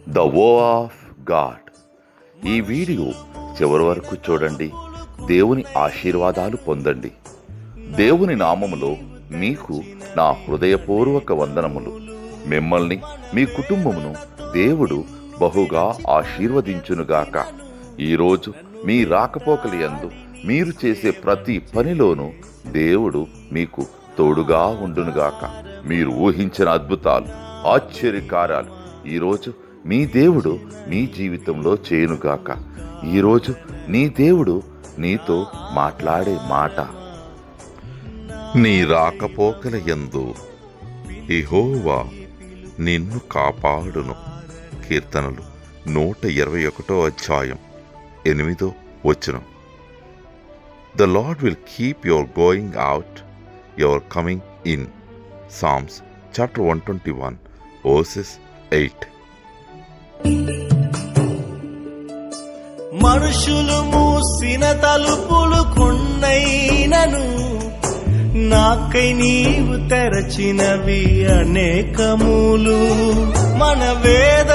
The వో of God. ఈ video చివరి వరకు చూడండి. దేవుని ఆశీర్వాదాలు పొందండి. దేవుని నామములో మీకు నా హృదయపూర్వక వందనములు. మిమ్మల్ని మీ కుటుంబమును దేవుడు బహుగా ఆశీర్వదించునుగాక. ఈరోజు మీ రాకపోకలి యందు మీరు చేసే ప్రతి పనిలోనూ దేవుడు మీకు తోడుగా ఉండునుగాక. మీరు ఊహించిన అద్భుతాలు, ఆశ్చర్యకార్యాలు ఈరోజు మీ దేవుడు మీ జీవితంలో చేయునుగాక. ఈరోజు నీ దేవుడు నీతో మాట్లాడే మాట, నీ రాకపోకల యందు యెహోవా నిన్ను కాపాడును. కీర్తనలు 121 The Lord will keep your going out, your coming in. Psalms chapter 121 verses 8. మనుషులు మూసిన తలుపులు కొన్నైనను నాకై నీవు తెరచినవి అనేకములు. మన వేద